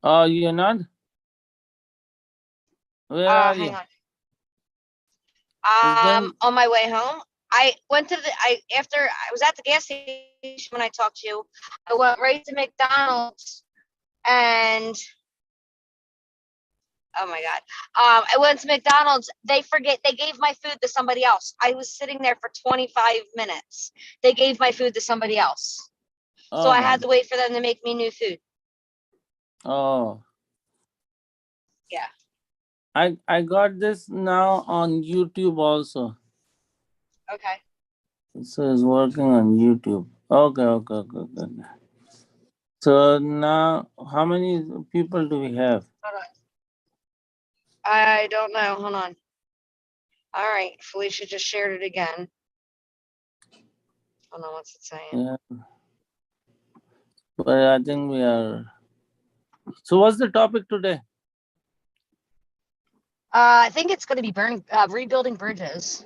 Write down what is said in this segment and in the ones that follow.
Oh, you're not? Where are Hang you? on. Is then On my way home, I went to after I was at the gas station when I talked to you. I went right to McDonald's and oh my god. I went to McDonald's. They gave my food to somebody else. I was sitting there for 25 minutes. They gave my food to somebody else. So oh I my had to wait for them to make me new food. oh Yeah. I got this now on YouTube also. Okay. So it's working on YouTube. Okay. So now how many people do we have? Hold on. I don't know. Hold on. All right. Felicia just shared it again. Hold on. What's it saying? Yeah. But I think we are. So what's the topic today? I think it's going to be rebuilding bridges.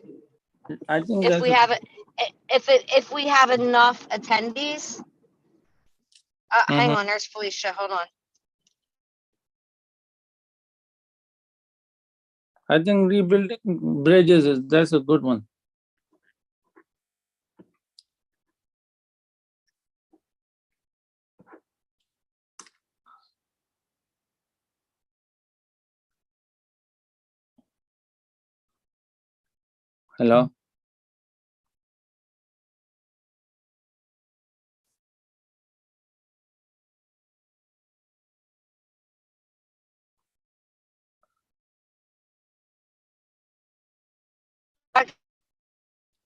I think If that's we have it, if we have enough attendees. Hang on. There's Felicia. Hold on. I think rebuilding bridges that's a good one. Hello?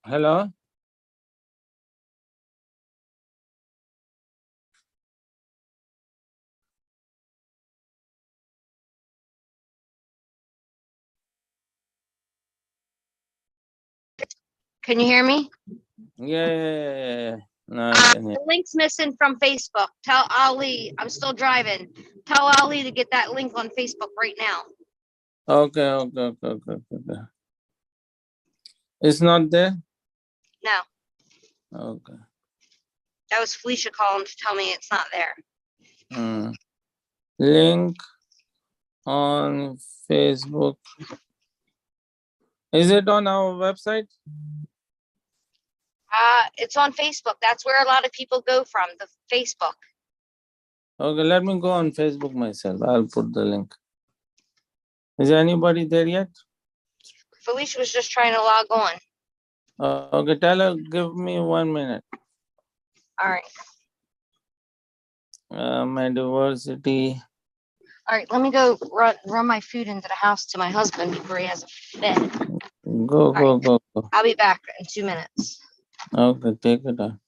Hello? Can you hear me? Yeah. No, I can hear. The link's missing from Facebook. Tell Ali, I'm still driving. Tell Ali to get that link on Facebook right now. Okay. It's not there? No, Okay. that was Felicia calling to tell me it's not there. Link on Facebook. Is it on our website? It's on Facebook. That's where a lot of people go from, the Facebook. Okay, let me go on Facebook myself. I'll put the link. Is anybody there yet? Felicia was just trying to log on. Okay, tell her, give me 1 minute. All right. Mediversity. All right, let me go run my food into the house to my husband before he has a fit. Go. I'll be back in 2 minutes. Okay, take it on.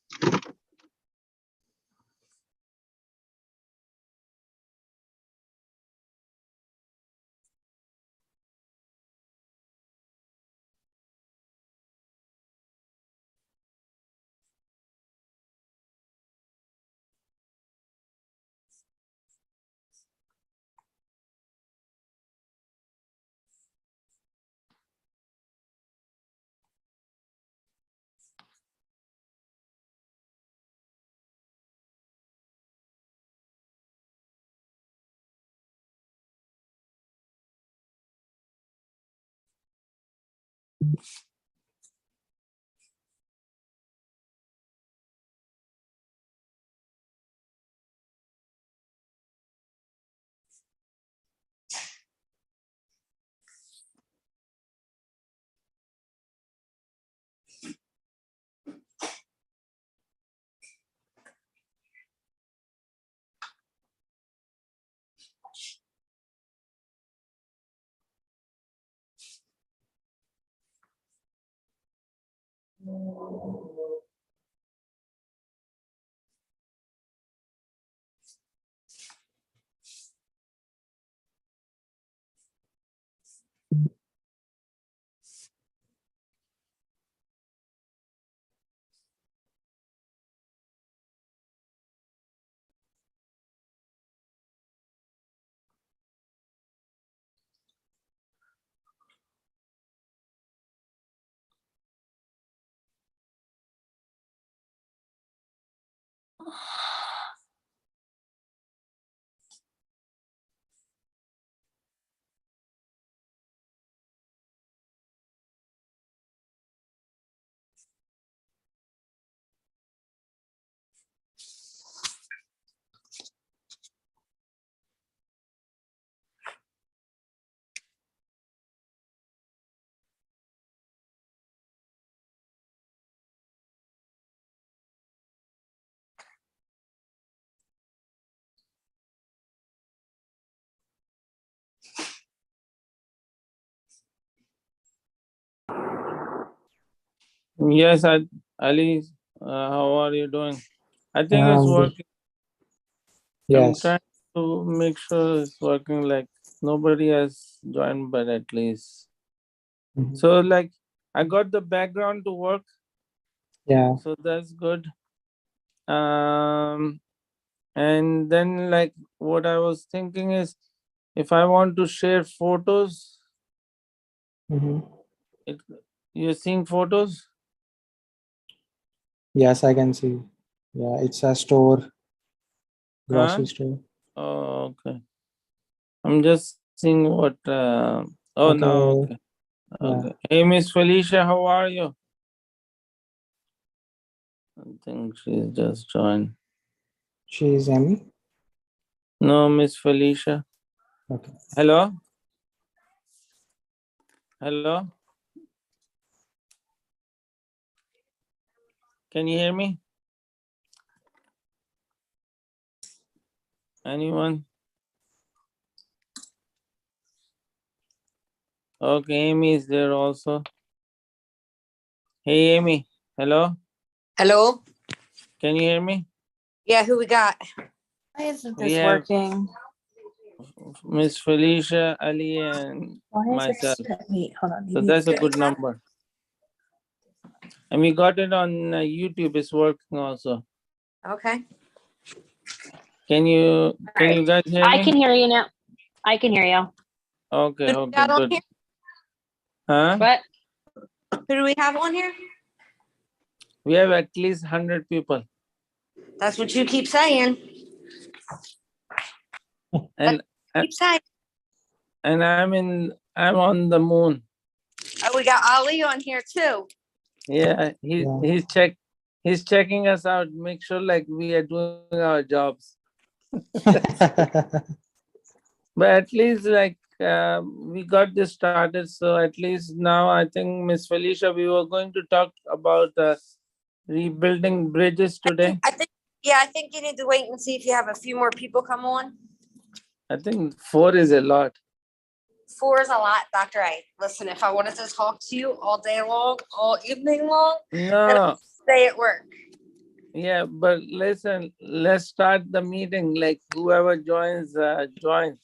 Yes, Ali, how are you doing? I think it's Good. working. I'm Yes. trying to make sure it's working. Like nobody has joined, but at least. Mhm. So like I got the background to work, Yeah. so that's good. Um, and then like what I was thinking is, if I want to share photos, hmm it you're seeing photos, Yes, I can see. Yeah, it's a store, huh? grocery store. Oh, okay. I'm just seeing what. Oh, now okay. Okay. Okay. Yeah, Hey, Miss Felicia, how are you? I think she's just joined. she is Amy. No, Miss Felicia. Okay. Hello? Hello? Can you hear me? Anyone? Okay, Amy is there also. Hey, Amy. Hello? Hello? Can you hear me? Yeah, who we got? Why isn't We this have working? Miss Felicia, Ali, and Why is myself. it? Wait, hold on. So that's a good number. And we got it on YouTube. It's working also. Okay. Can you guys hear I me? can hear you now. I can hear you. Okay, Who do we okay, got on good. here? Huh? But Who do we have on here? We have at least 100 people. That's what you keep saying. And Keep saying. and I'm on the moon. Oh, we got Ali on here too. Yeah, Yeah. he's checking us out, make sure like we are doing our jobs. But at least like we got this started, so at least now I think Miss Felicia, we were going to talk about rebuilding bridges today. I think you need to wait and see if you have a few more people come on. I think 4 is a lot. 4 is a lot, Dr. A. Listen, if I wanted to talk to you all day long, all evening long, then I'd No, stay at work. yeah, but listen, let's start the meeting. Like whoever joins, joins.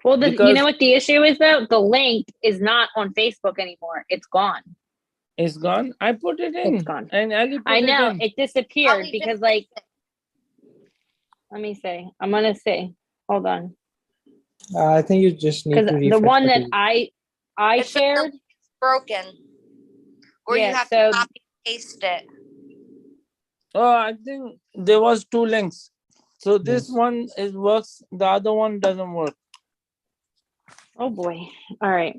well, you Because know what the issue is though? The link is not on Facebook anymore. It's gone. it's gone. I put it in. It's gone. And Ali put I know it in. it disappeared Ali because just like let me see. I'm gonna see. Hold on. I think you just need Because to the refresh one the that page. I It's shared, broken. Or you yeah, have so to copy and paste it. Oh, I think there was 2 links. So this Yes. one is works, the other one doesn't work. oh boy. All right.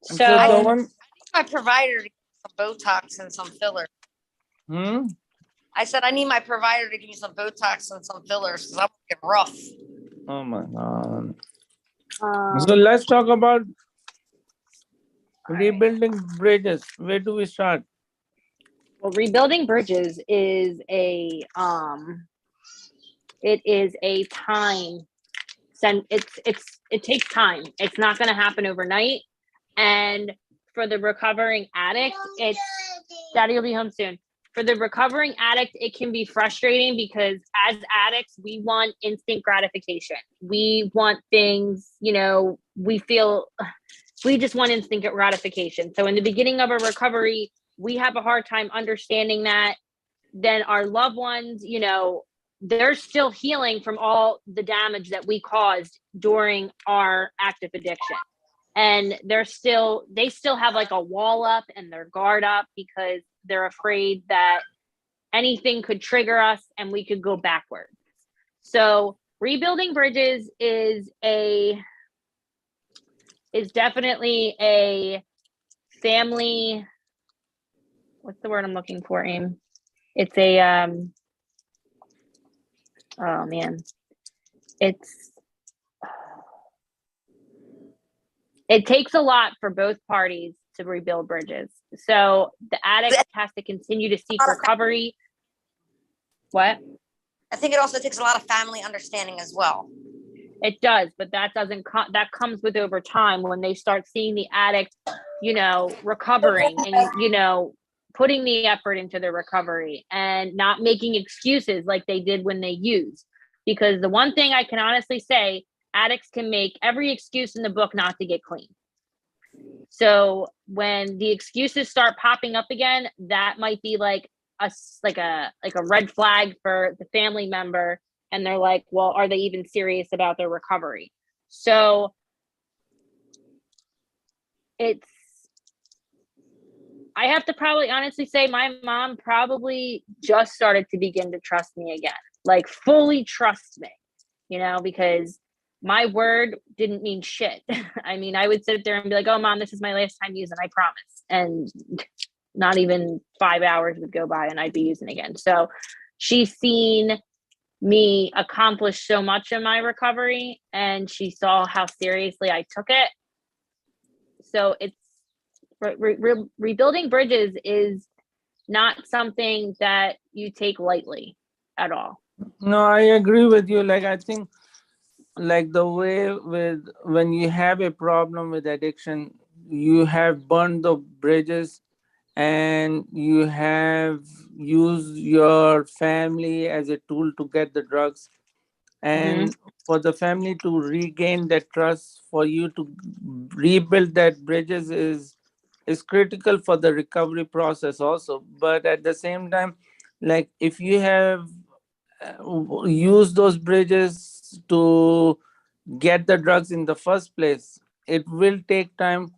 So the So one, My provider to give me some Botox and some fillers. I said I need my provider to give me some Botox and some fillers because I'm getting rough. Oh my god. um, So let's talk about rebuilding bridges. Where do we start? well, rebuilding bridges is a it is a time it takes time. It's not going to happen overnight. And for the recovering addict, it's daddy will be home soon. For the recovering addict, it can be frustrating because as addicts, we want instant gratification. We want things, we just want instant gratification. So in the beginning of a recovery, we have a hard time understanding that. Then our loved ones, they're still healing from all the damage that we caused during our active addiction. And they still have like a wall up and their guard up because they're afraid that anything could trigger us and we could go backwards. So rebuilding bridges is definitely a family. What's the word I'm looking for, Aim? It's a oh man, it takes a lot for both parties to rebuild bridges. So the addict has to continue to seek recovery. What? I think it also takes a lot of family understanding as well. It does, but that doesn't that comes with over time when they start seeing the addict recovering and, putting the effort into the recovery and not making excuses like they did when they used. Because the one thing I can honestly say, addicts can make every excuse in the book not to get clean. So when the excuses start popping up again, that might be like a red flag for the family member. And they're like, well, are they even serious about their recovery? So I have to probably honestly say my mom probably just started to begin to trust me again, like fully trust me, because my word didn't mean shit. I mean, I would sit there and be like, oh, Mom, this is my last time using, I promise. And not even 5 hours would go by and I'd be using again. So she's seen me accomplish so much in my recovery, and she saw how seriously I took it. So it's rebuilding bridges is not something that you take lightly at all. No, I agree with you. Like, I think, like, the way with when you have a problem with addiction, you have burned the bridges and you have used your family as a tool to get the drugs. And for the family to regain that trust, for you to rebuild that bridges is critical for the recovery process also. But at the same time, like, if you have used those bridges to get the drugs in the first place, it will take time,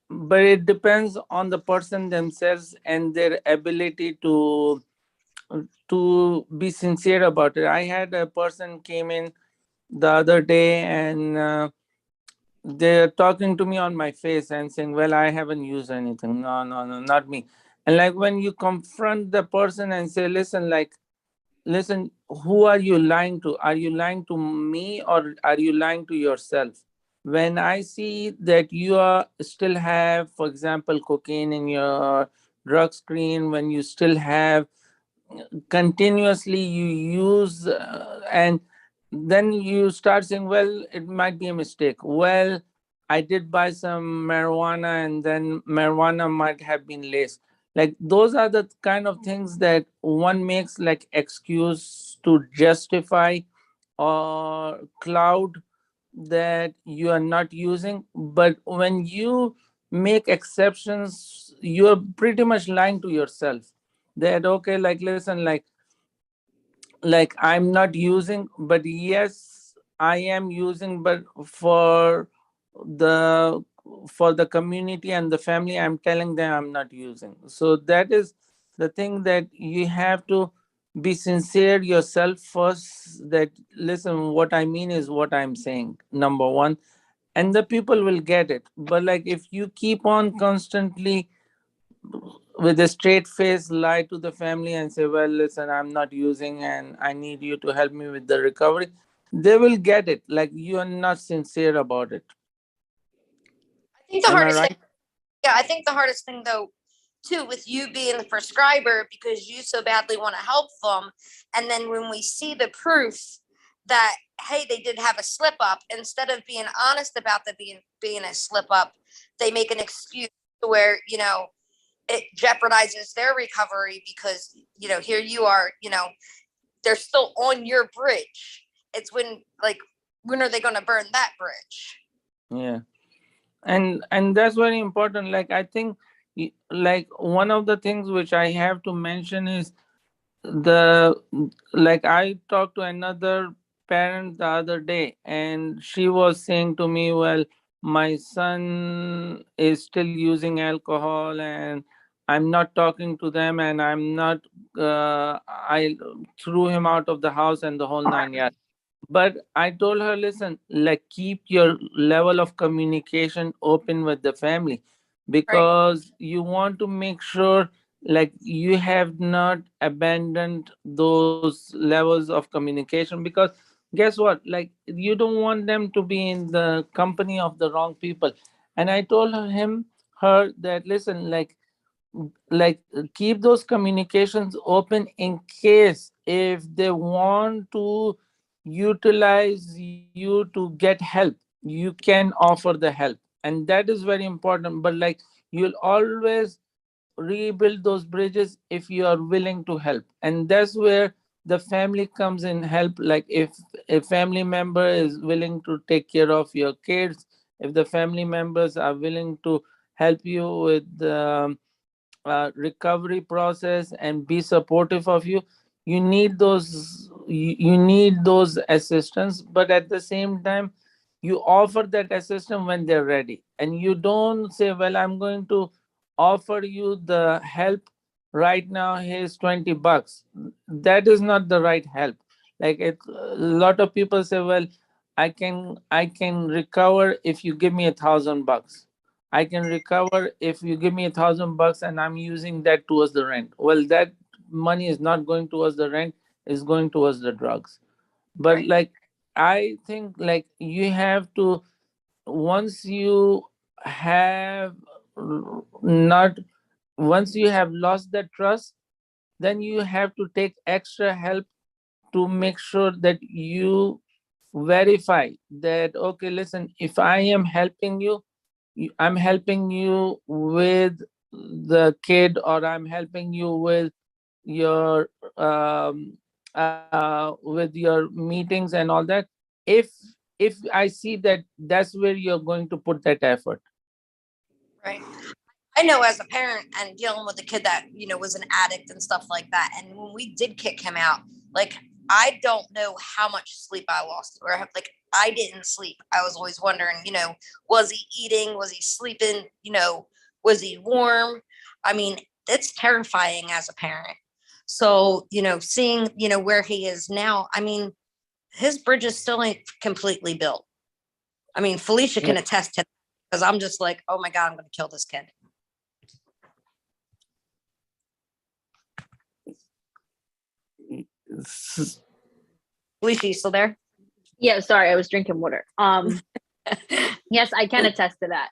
but it depends on the person themselves and their ability to be sincere about it. I had a person came in the other day, and they're talking to me on my face and saying, well, I haven't used anything. No, no, no, not me. And like, when you confront the person and say, listen, who are you lying to? Are you lying to me, or are you lying to yourself? When I see that you are still have, for example, cocaine in your drug screen, when you still have continuously you use, and then you start saying, well, it might be a mistake. Well, I did buy some marijuana, and then marijuana might have been laced. Like, those are the kind of things that one makes like excuse to justify or cloud that you are not using. But when you make exceptions, you're pretty much lying to yourself that, okay, like, listen, like I'm not using, but yes, I am using, but the for the community and the family, I'm telling them I'm not using. So that is the thing, that you have to be sincere yourself first, that listen, what I mean is what I'm saying, number one, and the people will get it. But like, if you keep on constantly with a straight face lie to the family and say, well, listen, I'm not using and I need you to help me with the recovery, they will get it, like you are not sincere about it. I think the Am I hardest thing, right? yeah, I think the hardest thing though, too, with you being the prescriber, because you so badly want to help them, and then when we see the proof that, hey, they did have a slip up, instead of being honest about the being a slip up, they make an excuse to where it jeopardizes their recovery, because here you are, they're still on your bridge. It's when are they going to burn that bridge? Yeah. And that's very important. Like, I think, like, one of the things which I have to mention is the like, I talked to another parent the other day, and she was saying to me, well, my son is still using alcohol, and I'm not talking to them, and I'm not I threw him out of the house and the whole nine yards. But I told her, listen, like, keep your level of communication open with the family, Right. because you want to make sure, like, you have not abandoned those levels of communication. Because guess what, like, you don't want them to be in the company of the wrong people. And I told her that, listen, like keep those communications open, in case if they want to utilize you to get help, you can offer the help. And that is very important. But like, You'll always rebuild those bridges if you are willing to help. And that's where the family comes in help. Like if a family member is willing to take care of your kids, if the family members are willing to help you with the recovery process and be supportive of you, you need those assistance. But at the same time, you offer that assistance when they're ready, and you don't say, well, I'm going to offer you the help right now, here's $20. That is not the right help. Like a lot of people say, well, I can recover if you give me $1,000. I can recover if you give me $1,000 and I'm using that towards the rent. Well, that money is not going towards the rent, it's going towards the drugs. But Right. like, I think like you have to, once you have not, once you have lost that trust, then you have to take extra help to make sure that you verify that, okay, listen, if I am helping you, I'm helping you with the kid, or I'm helping you your um, with your meetings and all that. If if I see that that's where you're going to put that effort. Right. I know as a parent and dealing with a kid that, was an addict and stuff like that. And when we did kick him out, like, I don't know how much sleep I lost, or I didn't sleep. I was always wondering, was he eating? Was he sleeping? Was he warm? I mean, it's terrifying as a parent. So, seeing, where he is now, I mean, his bridges still ain't completely built. I mean, Felicia can attest to that, because I'm just like, oh my God, I'm going to kill this kid. S- Felicia, you still there? Yeah, sorry, I was drinking water. Yes, I can attest to that.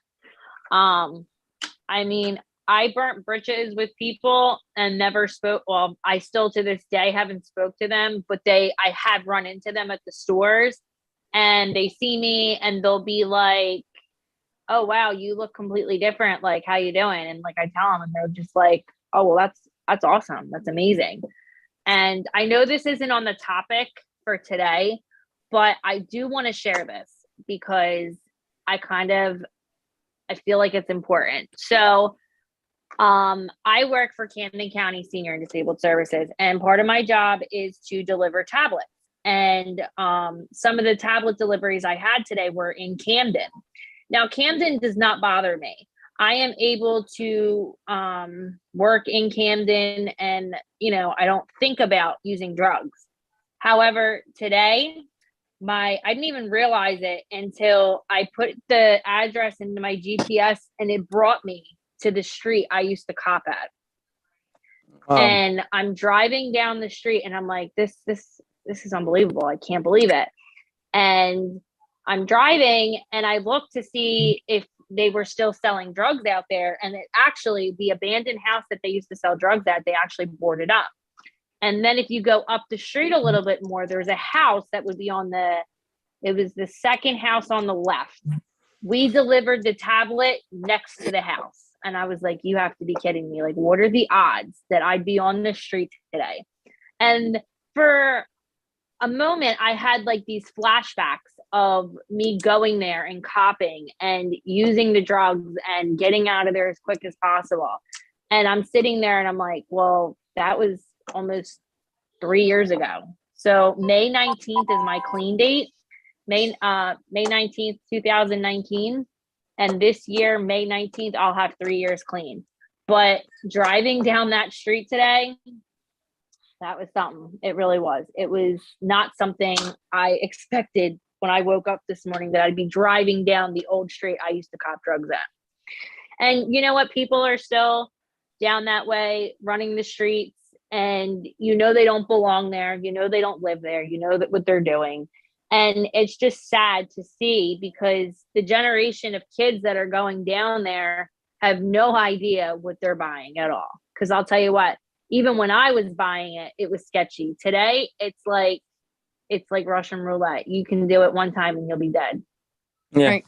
I mean, I burnt bridges with people and never spoke. Well, I still to this day haven't spoke to them, but I have run into them at the stores, and they see me and they'll be like, "Oh wow, you look completely different. Like, how you doing?" And like I tell them, and they're just like, "Oh well, that's awesome. That's amazing." And I know this isn't on the topic for today, but I do want to share this because I feel like it's important. So I work for Camden County Senior and Disabled Services, and part of my job is to deliver tablets. And some of the tablet deliveries I had today were in Camden. Now, Camden does not bother me. I am able to work in Camden, and I don't think about using drugs. However, today, I didn't even realize it until I put the address into my GPS, and it brought me to the street I used to cop at. And I'm driving down the street, and I'm like, this is unbelievable. I can't believe it. And I'm driving, and I look to see if they were still selling drugs out there. And it actually, the abandoned house that they used to sell drugs at, they actually boarded up. And then if you go up the street a little bit more, there's a house that would be it was the second house on the left. We delivered the tablet next to the house. And I was like, you have to be kidding me. Like, what are the odds that I'd be on the street today? And for a moment, I had like these flashbacks of me going there and copping and using the drugs and getting out of there as quick as possible. And I'm sitting there and I'm like, well, that was almost 3 years ago. So May 19th is my clean date. May 19th, 2019. And this year, May 19th, I'll have 3 years clean. But driving down that street today, that was something. It really was. It was not something I expected when I woke up this morning, that I'd be driving down the old street I used to cop drugs at. And you know what? People are still down that way, running the streets, and they don't belong there. They don't live there. That what they're doing. And it's just sad to see, because the generation of kids that are going down there have no idea what they're buying at all. Because I'll tell you what, even when I was buying it, it was sketchy. Today, it's like Russian roulette. You can do it one time and you'll be dead. Yeah. Right.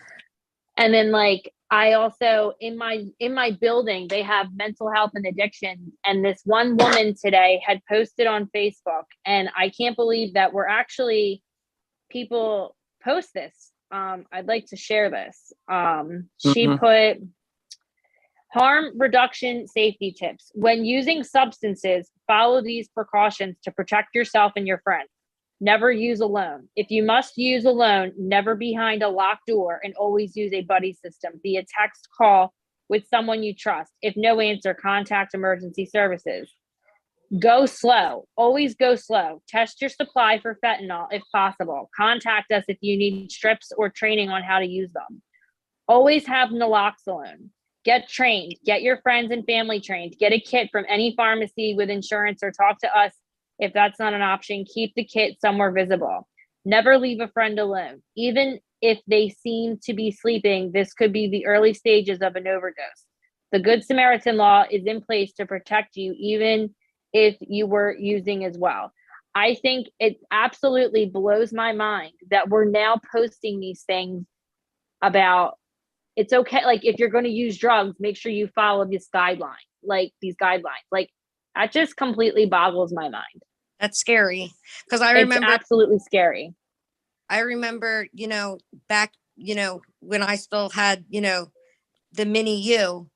And then like I also in my building they have mental health and addiction, and this one woman today had posted on Facebook, and I can't believe that we're actually people post this. I'd like to share this. She Mhm. put harm reduction safety tips. When using substances, follow these precautions to protect yourself and your friends. Never use alone. If you must use alone, never behind a locked door, and always use a buddy system via text call with someone you trust. If no answer, contact emergency services. Go slow. Always go slow. Test your supply for fentanyl if possible. Contact us if you need strips or training on how to use them. Always have naloxone. Get trained. Get your friends and family trained. Get a kit from any pharmacy with insurance or talk to us if that's not an option. Keep the kit somewhere visible. Never leave a friend alone. Even if they seem to be sleeping, this could be the early stages of an overdose. The Good Samaritan law is in place to protect you, even if you were using as well. I think it absolutely blows my mind that we're now posting these things about it's okay. Like if you're going to use drugs, make sure you follow this guideline, like these guidelines. Like that just completely boggles my mind. That's scary because I It's remember absolutely scary. back, when I still had, the mini U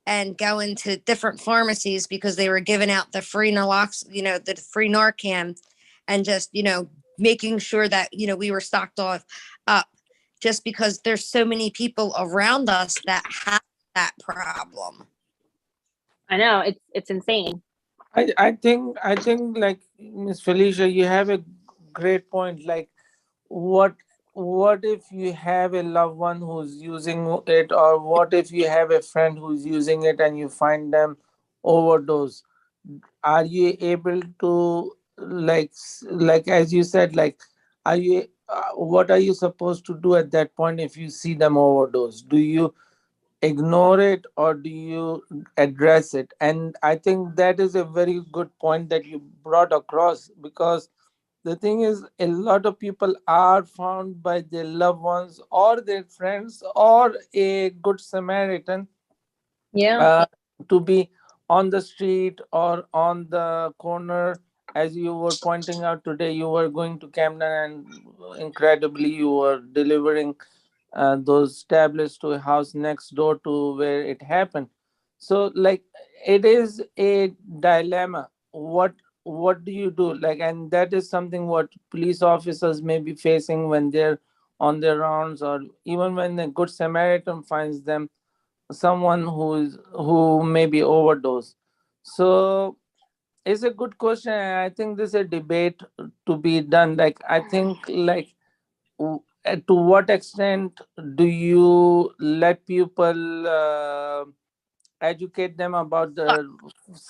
and going to different pharmacies because they were giving out the free the free Narcan, and just, making sure that, we were stocked up, just because there's so many people around us that have that problem. I know it's insane. I think like Miss Felicia, you have a great point. Like what what if you have a loved one who's using it, or what if you have a friend who's using it and you find them overdose? Are you able to like as you said, like are you what are you supposed to do at that point if you see them overdose? Do you ignore it or do you address it? And I think that is a very good point that you brought across, because the thing is a lot of people are found by their loved ones or their friends or a good Samaritan Yeah. uh, to be on the street or on the corner. As you were pointing out today, you were going to Camden and incredibly you were delivering those tablets to a house next door to where it happened. So like it is a dilemma. What do you do? Like, and that is something what police officers may be facing when they're on their rounds, or even when the good Samaritan finds them, someone who may be overdose. So it's a good question, and I think there's a debate to be done. Like I think like to what extent do you let people educate them about But the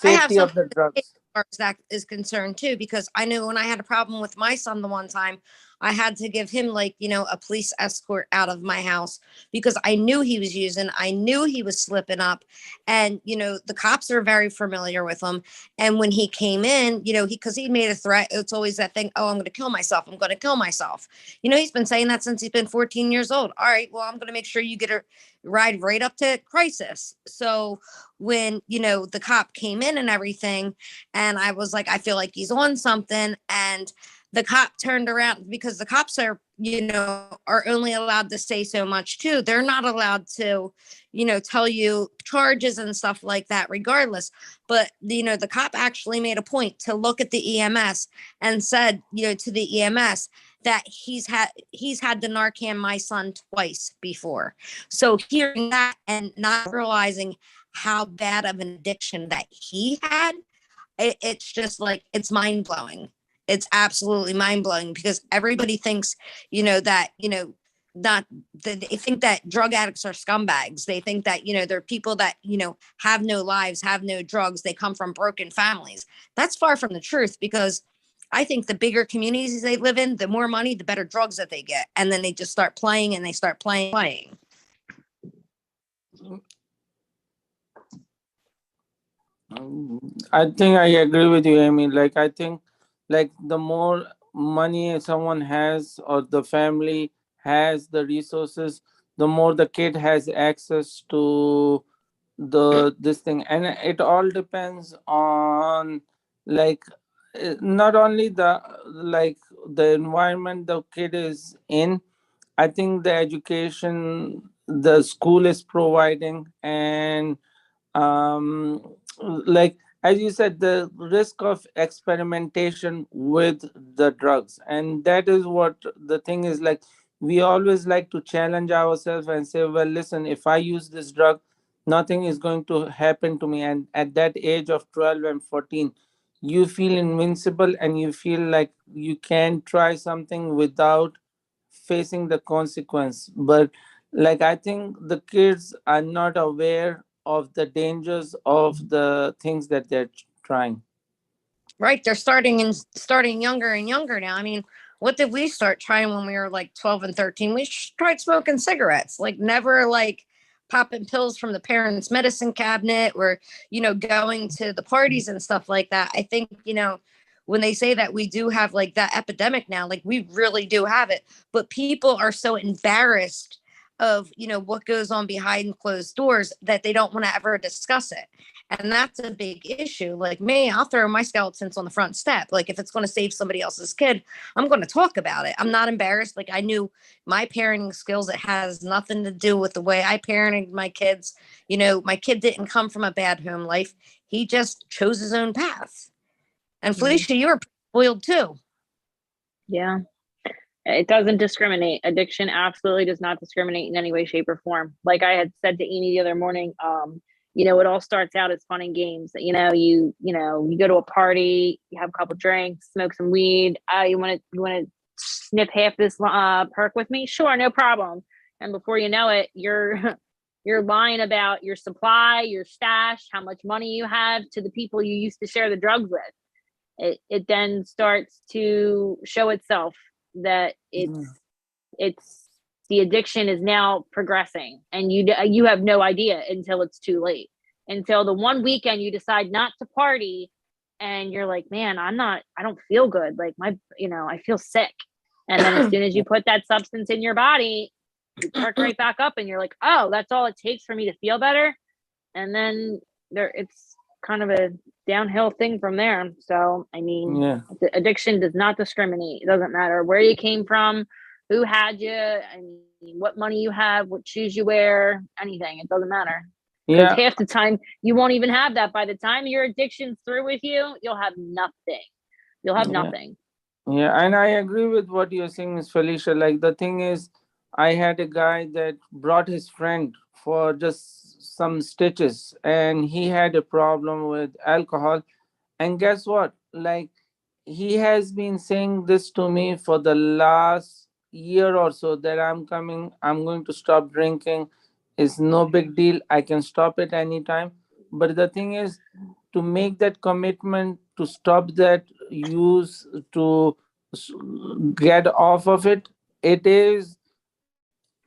I have safety of something the to say drugs? as far as that is concerned too, because I know when I had a problem with my son the one time, I had to give him, like, a police escort out of my house because I knew he was using, I knew he was slipping up. And, the cops are very familiar with him. And when he came in, because he made a threat, it's always that thing, oh, I'm going to kill myself. I'm going to kill myself. He's been saying that since he's been 14 years old. All right, well, I'm going to make sure you get a ride right up to crisis. So when, the cop came in and everything, and I was like, I feel like he's on something. And the cop turned around, because the cops are only allowed to say so much too. They're not allowed to, tell you charges and stuff like that, regardless. But, the cop actually made a point to look at the EMS and said, to the EMS that he's had the Narcan my son twice before. So hearing that and not realizing how bad of an addiction that he had, it's just like, it's mind blowing. It's absolutely mind blowing, because everybody thinks, that, not that they think that drug addicts are scumbags. They think that, they're people that, have no lives, have no drugs. They come from broken families. That's far from the truth, because I think the bigger communities they live in, the more money, the better drugs that they get. And then they just start playing and they start playing. I think I agree with you, Amy. Like I think like the more money someone has or the family has the resources, the more the kid has access to the this thing. And it all depends on, like, not only the, like, the environment the kid is in. I think the education the school is providing, and like, as you said, the risk of experimentation with the drugs. And that is what the thing is, like, we always like to challenge ourselves and say, well, listen, if I use this drug, nothing is going to happen to me. And at that age of 12 and 14, you feel invincible, and you feel like you can try something without facing the consequence. But, like, I think the kids are not aware of the dangers of the things that they're trying. Right. They're starting younger and younger now. I mean, what did we start trying when we were like 12 and 13? We tried smoking cigarettes, like never like popping pills from the parents' medicine cabinet or, going to the parties and stuff like that. I think, when they say that we do have like that epidemic now, like we really do have it, but people are so embarrassed of, what goes on behind closed doors that they don't want to ever discuss it. And that's a big issue. Like me, I'll throw my skeletons on the front step. Like if it's going to save somebody else's kid, I'm going to talk about it. I'm not embarrassed. Like I knew my parenting skills. It has nothing to do with the way I parented my kids. My kid didn't come from a bad home life. He just chose his own path. And Felicia, you were spoiled too. Yeah. It doesn't discriminate. Addiction absolutely does not discriminate in any way, shape, or form. Like I had said to Amy the other morning, it all starts out as fun and games. You go to a party, you have a couple drinks, smoke some weed. You want to snip half this perk with me? Sure, no problem. And before you know it, you're lying about your supply, your stash, how much money you have to the people you used to share the drugs with. It then starts to show itself that it's the addiction is now progressing, and you have no idea until it's too late, until the one weekend you decide not to party and you're like, man, I don't feel good, like I feel sick. And then as soon as you put that substance in your body, you perk right back up and you're like, oh, that's all it takes for me to feel better. And then it's kind of a downhill thing from there. So I mean, the addiction does not discriminate. It doesn't matter where you came from, who had you, I mean, what money you have, what shoes you wear, anything. It doesn't matter. Because half the time you won't even have that. By the time your addiction's through with you, you'll have nothing. You'll have nothing. Yeah, and I agree with what you're saying, Miss Felicia. Like, the thing is, I had a guy that brought his friend for just some stitches, and he had a problem with alcohol. And guess what? Like, he has been saying this to me for the last year or so, that I'm going to stop drinking. It's no big deal. I can stop it anytime. But the thing is, to make that commitment to stop that use, to get off of it, it is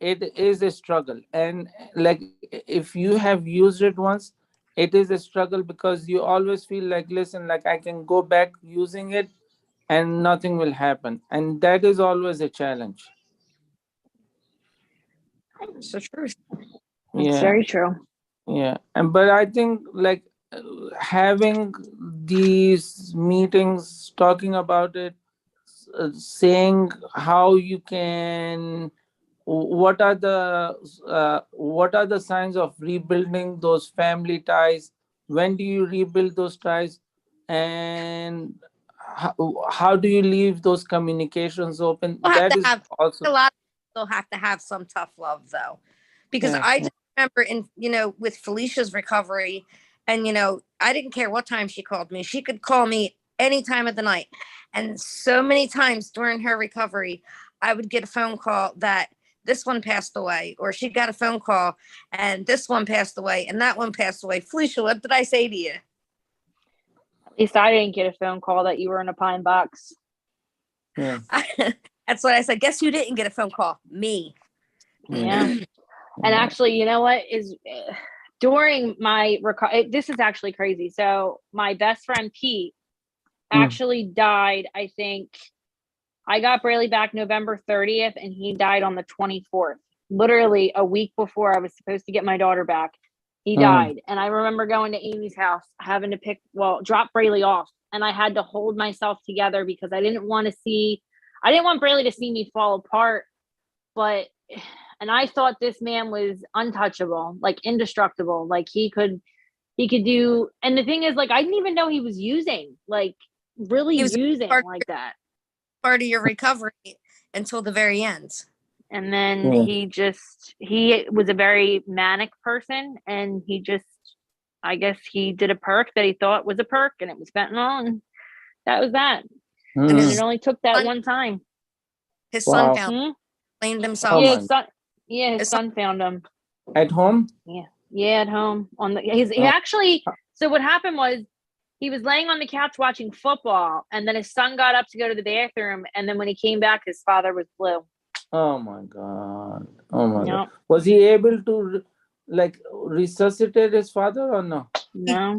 a struggle. And, like, if you have used it once, it is a struggle, because you always feel like, listen, like, I can go back using it and nothing will happen, and that is always a challenge. It's the truth. It's very true. And but I think, like, having these meetings, talking about it, saying how you can, what are the signs of rebuilding those family ties, when do you rebuild those ties, and how do you leave those communications open? We'll have That to is have also, a lot of people have to have some tough love though, because I just remember with Felicia's recovery, and I didn't care what time she called me. She could call me any time of the night, and so many times during her recovery, I would get a phone call that this one passed away, or she got a phone call and this one passed away and that one passed away. Felicia, what did I say to you? At least I didn't get a phone call that you were in a pine box. yeah. That's what I said. Guess who didn't get a phone call? Me. Yeah. And actually, you know what is during my this is actually crazy. So my best friend Pete actually died. I think I got Braley back November 30th and he died on the 24th. literally a week before I was supposed to get my daughter back, he died. And I remember going to Amy's house, having to drop Braylee off. And I had to hold myself together because I didn't want Braylee to see me fall apart. And I thought this man was untouchable, like indestructible. Like he could do, and the thing is, like, I didn't even know he was using, like really He was using part- like that. Part of your recovery until the very end. And then Yeah. he was a very manic person, and I guess he did a perk that he thought was a perk, and it was fentanyl, and that was that. And Mm. it only took that one time. His son Wow. found blamed Oh himself. Yeah, my. his son found him. At home? Yeah, at home he actually. So what happened was, he was laying on the couch watching football, and then his son got up to go to the bathroom, and then when he came back, his father was blue. Oh my God. Oh my Yep. God. Was he able to resuscitate his father or no? No.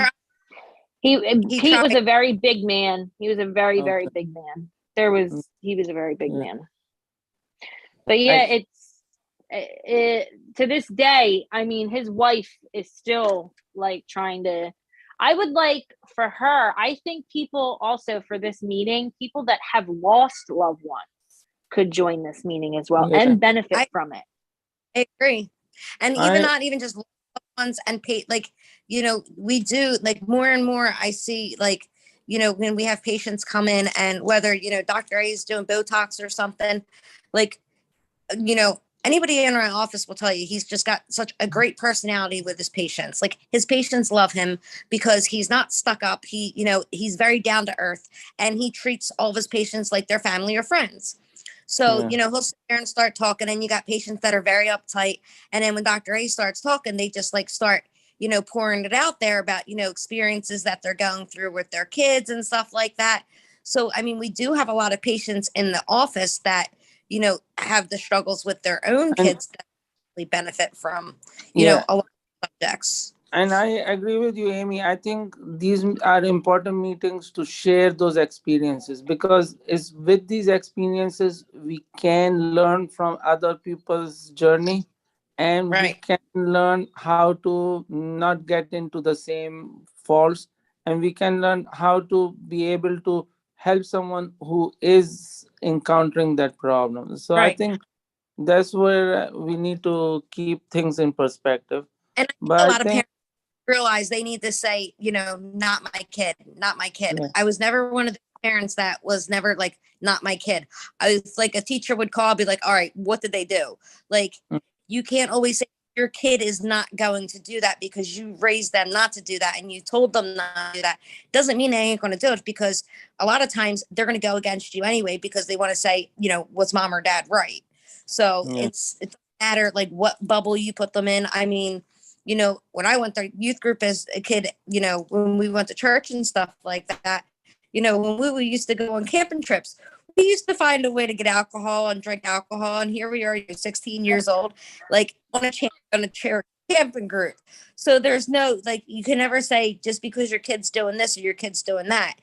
He Pete was tried. a very big man. He was a very, very Okay. big man. He was a very big Yeah. man. But yeah, to this day, I mean, his wife is still like trying to. I would like for her, I think people also for this meeting, people that have lost loved ones could join this meeting as well Yeah. and benefit from it. I agree. And I- even not even just loved ones and pay, like, we do, like, more and more I see, like, when we have patients come in, and whether, Dr. A is doing Botox or something, like, anybody in our office will tell you he's just got such a great personality with his patients. Like, his patients love him because he's not stuck up. He's very down to earth, and he treats all of his patients like their family or friends. So, Yeah. he'll sit there and start talking, and you got patients that are very uptight. And then when Dr. A starts talking, they just like start, pouring it out there about, experiences that they're going through with their kids and stuff like that. So, I mean, we do have a lot of patients in the office that, have the struggles with their own And- kids that really benefit from, Yeah. a lot of subjects. And I agree with you, Amy. I think these are important meetings to share those experiences, because it's with these experiences we can learn from other people's journey, and we Right. can learn how to not get into the same faults, and we can learn how to be able to help someone who is encountering that problem. So I Right. think that's where we need to keep things in perspective. And I think But a I lot of think parents realize they need to say, not my kid, not my kid. Yeah. I was never one of the parents that was never like, not my kid. I was like, a teacher would call, be like, all right, what did they do? Like, Mm. you can't always say your kid is not going to do that because you raised them not to do that and you told them not to do that. Doesn't mean they ain't going to do it, because a lot of times they're going to go against you anyway because they want to say, was mom or dad right? So Yeah. it doesn't matter like what bubble you put them in. I mean, when I went to youth group as a kid, when we went to church and stuff like that, when we used to go on camping trips, we used to find a way to get alcohol and drink alcohol. And here we are, you're 16 years old, like on a chair camping group. So there's no, like, you can never say just because your kid's doing this or your kid's doing that,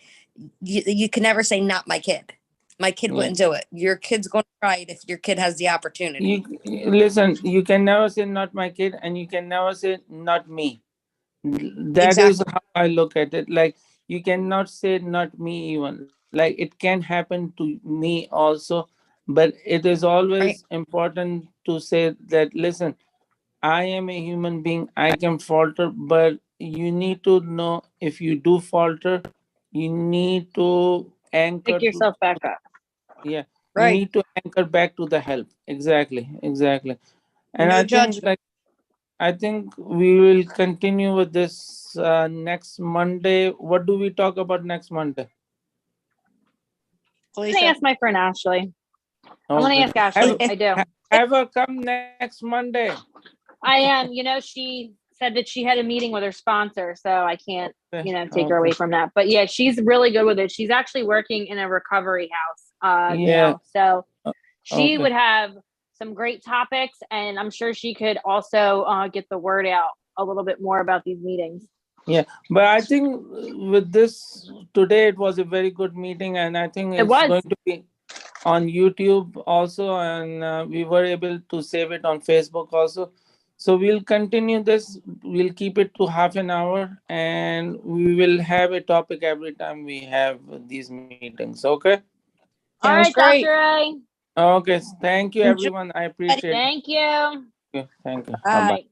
you can never say not my kid. My kid Yeah. wouldn't do it. Your kid's going to try it if your kid has the opportunity. Listen, you can never say not my kid, and you can never say not me. That is Exactly. how I look at it. Like, you cannot say not me even. Like, it can happen to me also, but it is always Right. important to say that, listen, I am a human being. I can falter, but you need to know if you do falter, you need to anchor Pick to, yourself back up. yeah, you Right. need to anchor back to the help. Exactly. And No I think, judgment. like, I think we will continue with this next Monday. What do we talk about next Monday? I'm gonna Felicia. ask my friend Ashley. I'm gonna Okay. ask Ashley. I do. Have her come next Monday. I am. She said that she had a meeting with her sponsor, so I can't, take her away from that. But yeah, she's really good with it. She's actually working in a recovery house Yeah. now, so she Okay. would have some great topics, and I'm sure she could also get the word out a little bit more about these meetings. Yeah, but I think with this today, it was a very good meeting, and I think It it's was. going to be on YouTube also, and we were able to save it on Facebook also. So we'll continue this. We'll keep it to half an hour, and we will have a topic every time we have these meetings. Okay. All Sounds right, great. Dr. A. Okay. Thank you, Enjoy. everyone. I appreciate it. Thank you. Thank you. Bye. Bye bye. Bye.